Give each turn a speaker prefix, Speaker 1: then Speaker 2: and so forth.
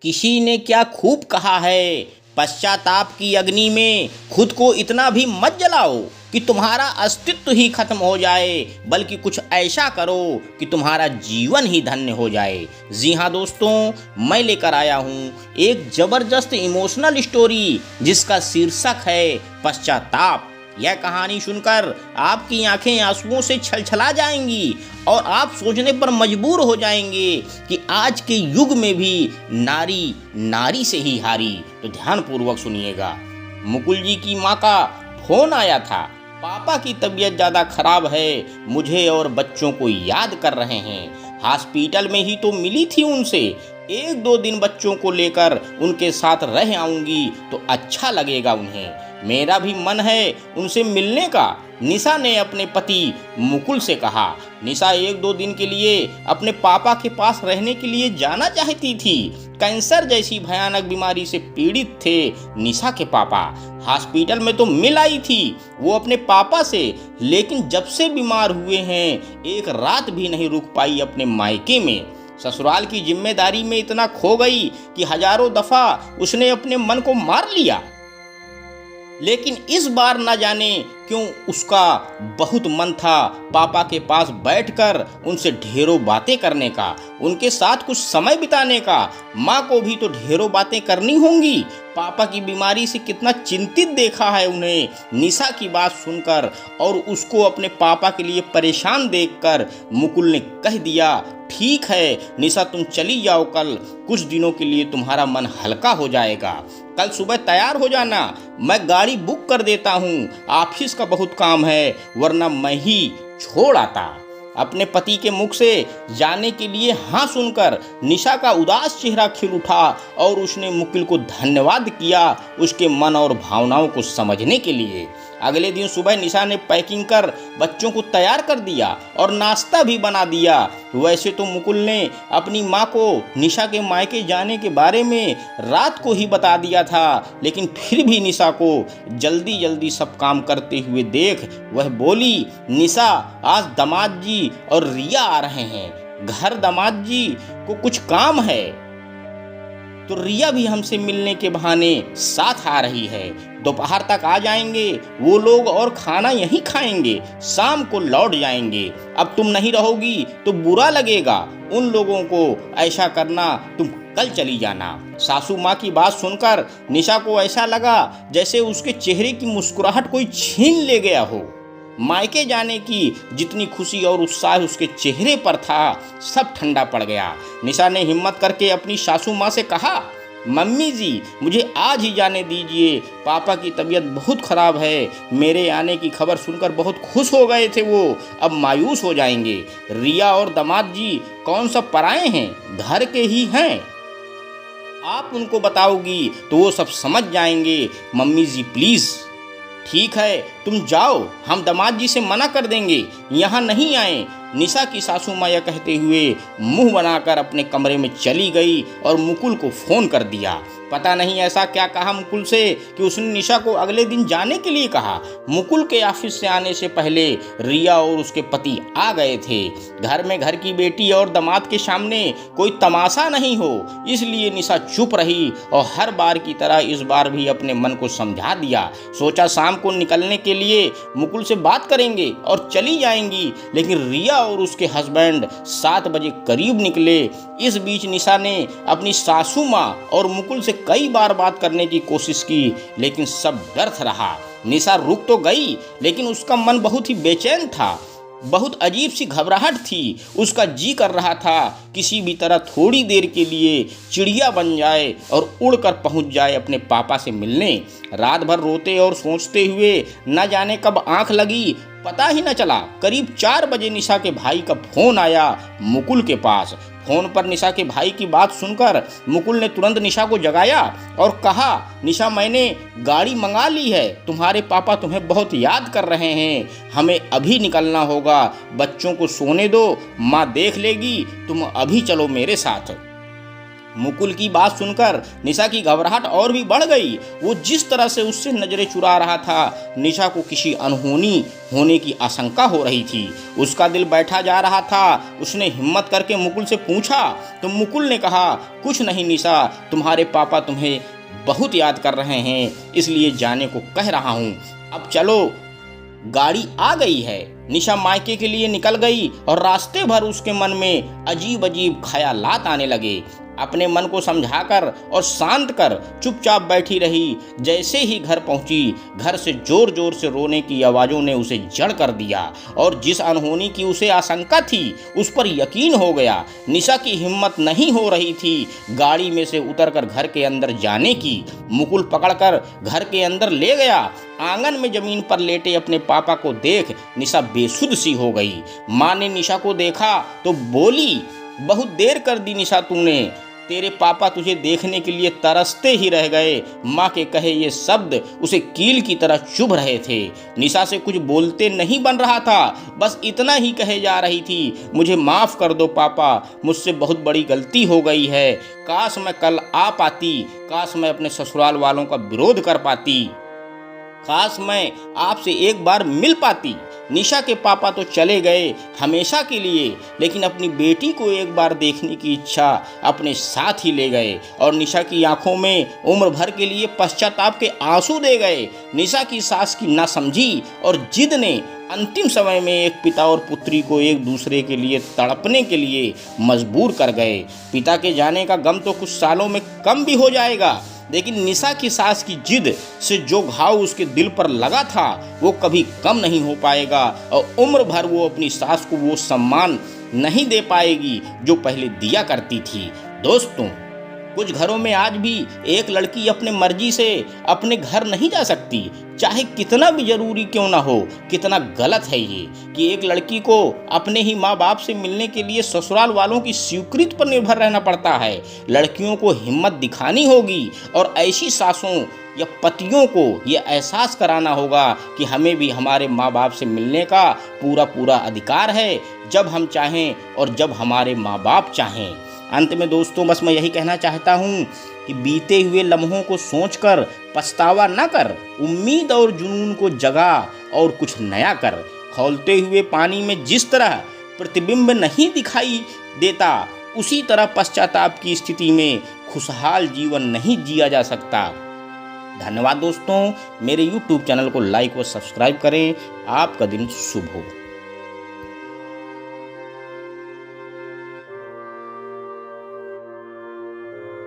Speaker 1: किसी ने क्या खूब कहा है, पश्चाताप की अग्नि में खुद को इतना भी मत जलाओ कि तुम्हारा अस्तित्व ही खत्म हो जाए, बल्कि कुछ ऐसा करो कि तुम्हारा जीवन ही धन्य हो जाए। जी हाँ दोस्तों, मैं लेकर आया हूँ एक जबरदस्त इमोशनल स्टोरी जिसका शीर्षक है पश्चाताप। यह कहानी सुनकर आपकी आंखें आंसुओं से छलछला जाएंगी और आप सोचने पर मजबूर हो जाएंगे कि आज के युग में भी नारी नारी से ही हारी। तो ध्यानपूर्वक सुनिएगा। मुकुल जी की माँ का फोन आया था। पापा की तबीयत ज़्यादा खराब है, मुझे और बच्चों को याद कर रहे हैं। हॉस्पिटल में ही तो मिली थी उनसे। 1-2 दिन बच्चों को लेकर उनके साथ रह आऊँगी तो अच्छा लगेगा उन्हें। मेरा भी मन है उनसे मिलने का, निशा ने अपने पति मुकुल से कहा। निशा 1-2 दिन के लिए अपने पापा के पास रहने के लिए जाना चाहती थी। कैंसर जैसी भयानक बीमारी से पीड़ित थे निशा के पापा। हॉस्पिटल में तो मिल आई थी वो अपने पापा से, लेकिन जब से बीमार हुए हैं एक रात भी नहीं रुक पाई अपने मायके में। ससुराल की जिम्मेदारी में इतना खो गई कि हजारों दफा उसने अपने मन को मार लिया। लेकिन इस बार न जाने क्यों उसका बहुत मन था पापा के पास बैठकर उनसे ढेरों बातें करने का, उनके साथ कुछ समय बिताने का। माँ को भी तो ढेरों बातें करनी होंगी। पापा की बीमारी से कितना चिंतित देखा है उन्हें निशा की बात सुनकर, और उसको अपने पापा के लिए परेशान देखकर मुकुल ने कह दिया, ठीक है निशा, तुम चली जाओ, कल कुछ दिनों के लिए तुम्हारा मन हल्का हो जाएगा। कल सुबह तैयार हो जाना, मैं गाड़ी बुक कर देता हूँ। ऑफिस का बहुत काम है, वरना मैं ही छोड़ आता। अपने पति के मुख से जाने के लिए हाँ सुनकर निशा का उदास चेहरा खिल उठा और उसने मुकुल को धन्यवाद किया उसके मन और भावनाओं को समझने के लिए। अगले दिन सुबह निशा ने पैकिंग कर बच्चों को तैयार कर दिया और नाश्ता भी बना दिया। वैसे तो मुकुल ने अपनी माँ को निशा के मायके जाने के बारे में रात को ही बता दिया था, लेकिन फिर भी निशा को जल्दी जल्दी सब काम करते हुए देख वह बोली, निशा, आज दामाद जी और रिया आ रहे हैं घर। दामाद जी को कुछ काम है तो रिया भी हमसे मिलने के बहाने साथ आ रही है। दोपहर तक आ जाएंगे वो लोग और खाना यहीं खाएंगे, शाम को लौट जाएंगे। अब तुम नहीं रहोगी तो बुरा लगेगा उन लोगों को। ऐसा करना, तुम कल चली जाना। सासू माँ की बात सुनकर निशा को ऐसा लगा जैसे उसके चेहरे की मुस्कुराहट कोई छीन ले गया हो। मायके जाने की जितनी खुशी और उत्साह उसके चेहरे पर था, सब ठंडा पड़ गया। निशा ने हिम्मत करके अपनी सासू माँ से कहा, मम्मी जी, मुझे आज ही जाने दीजिए, पापा की तबीयत बहुत ख़राब है। मेरे आने की खबर सुनकर बहुत खुश हो गए थे वो, अब मायूस हो जाएंगे। रिया और दामाद जी कौन सा पराए हैं, घर के ही हैं। आप उनको बताओगी तो वो सब समझ जाएंगे। Mummy ji please. ठीक है, तुम जाओ, हम दामाद जी से मना कर देंगे, यहाँ नहीं आए। निशा की सासू माँ यह कहते हुए मुंह बनाकर अपने कमरे में चली गई और मुकुल को फ़ोन कर दिया। पता नहीं ऐसा क्या कहा मुकुल से कि उसने निशा को अगले दिन जाने के लिए कहा। मुकुल के ऑफिस से आने से पहले रिया और उसके पति आ गए थे। घर में घर की बेटी और दामाद के सामने कोई तमाशा नहीं हो, इसलिए निशा चुप रही और हर बार की तरह इस बार भी अपने मन को समझा दिया। सोचा शाम को निकलने के लिए मुकुल से बात करेंगे और चली जाएंगी, लेकिन रिया और उसके हस्बैंड 7 बजे करीब निकले। इस बीच निशा ने अपनी सासू माँ और मुकुल से कई बार बात करने की कोशिश की, लेकिन सब व्यर्थ रहा। निशा रुक तो गई, लेकिन उसका मन बहुत ही बेचैन था। बहुत अजीब सी घबराहट थी। उसका जी कर रहा था किसी भी तरह थोड़ी देर के लिए चिड़िया बन जाए और उड़कर पहुंच जाए अपने पापा से मिलने। रात भर रोते और सोचते हुए न जाने कब आंख लगी, पता ही न चला। करीब 4 बजे निशा के भाई का फ़ोन आया मुकुल के पास। फ़ोन पर निशा के भाई की बात सुनकर मुकुल ने तुरंत निशा को जगाया और कहा, निशा, मैंने गाड़ी मंगा ली है, तुम्हारे पापा तुम्हें बहुत याद कर रहे हैं, हमें अभी निकलना होगा। बच्चों को सोने दो, माँ देख लेगी, तुम अभी चलो मेरे साथ। मुकुल की बात सुनकर निशा की घबराहट और भी बढ़ गई। वो जिस तरह से उससे नजरें चुरा रहा था, निशा को किसी अनहोनी होने की आशंका हो रही थी। उसका दिल बैठा जा रहा था। उसने हिम्मत करके मुकुल से पूछा तो मुकुल ने कहा, कुछ नहीं निशा, तुम्हारे पापा तुम्हें बहुत याद कर रहे हैं, इसलिए जाने को कह रहा हूँ। अब चलो, गाड़ी आ गई है। निशा मायके के लिए निकल गई और रास्ते भर उसके मन में अजीब अजीब ख्यालात आने लगे। अपने मन को समझाकर और शांत कर चुपचाप बैठी रही। जैसे ही घर पहुंची, घर से जोर जोर से रोने की आवाज़ों ने उसे जड़ कर दिया और जिस अनहोनी की उसे आशंका थी उस पर यकीन हो गया। निशा की हिम्मत नहीं हो रही थी गाड़ी में से उतरकर घर के अंदर जाने की। मुकुल पकड़कर घर के अंदर ले गया। आंगन में जमीन पर लेटे अपने पापा को देख निशा बेसुध सी हो गई। माँ ने निशा को देखा तो बोली, बहुत देर कर दी निशा तूने, तेरे पापा तुझे देखने के लिए तरसते ही रह गए। माँ के कहे ये शब्द उसे कील की तरह चुभ रहे थे। निशा से कुछ बोलते नहीं बन रहा था, बस इतना ही कहे जा रही थी, मुझे माफ़ कर दो पापा, मुझसे बहुत बड़ी गलती हो गई है। काश मैं कल आ पाती, काश मैं अपने ससुराल वालों का विरोध कर पाती, काश मैं आपसे एक बार मिल पाती। निशा के पापा तो चले गए हमेशा के लिए, लेकिन अपनी बेटी को एक बार देखने की इच्छा अपने साथ ही ले गए और निशा की आंखों में उम्र भर के लिए पश्चाताप के आंसू दे गए। निशा की सास की नासमझी और जिद ने अंतिम समय में एक पिता और पुत्री को एक दूसरे के लिए तड़पने के लिए मजबूर कर गए। पिता के जाने का गम तो कुछ सालों में कम भी हो जाएगा, लेकिन निशा की सास की जिद से जो घाव उसके दिल पर लगा था वो कभी कम नहीं हो पाएगा और उम्र भर वो अपनी सास को वो सम्मान नहीं दे पाएगी जो पहले दिया करती थी। दोस्तों, कुछ घरों में आज भी एक लड़की अपने मर्जी से अपने घर नहीं जा सकती, चाहे कितना भी जरूरी क्यों ना हो। कितना गलत है ये कि एक लड़की को अपने ही माँ बाप से मिलने के लिए ससुराल वालों की स्वीकृति पर निर्भर रहना पड़ता है। लड़कियों को हिम्मत दिखानी होगी और ऐसी सासों या पतियों को ये एहसास कराना होगा कि हमें भी हमारे माँ बाप से मिलने का पूरा पूरा अधिकार है, जब हम चाहें और जब हमारे माँ बाप चाहें। अंत में दोस्तों, बस मैं यही कहना चाहता हूँ कि बीते हुए लम्हों को सोचकर पछतावा न कर, उम्मीद और जुनून को जगा और कुछ नया कर। खौलते हुए पानी में जिस तरह प्रतिबिंब नहीं दिखाई देता, उसी तरह पश्चाताप की स्थिति में खुशहाल जीवन नहीं जिया जा सकता। धन्यवाद दोस्तों, मेरे YouTube चैनल को लाइक व सब्सक्राइब करें। आपका दिन शुभ हो।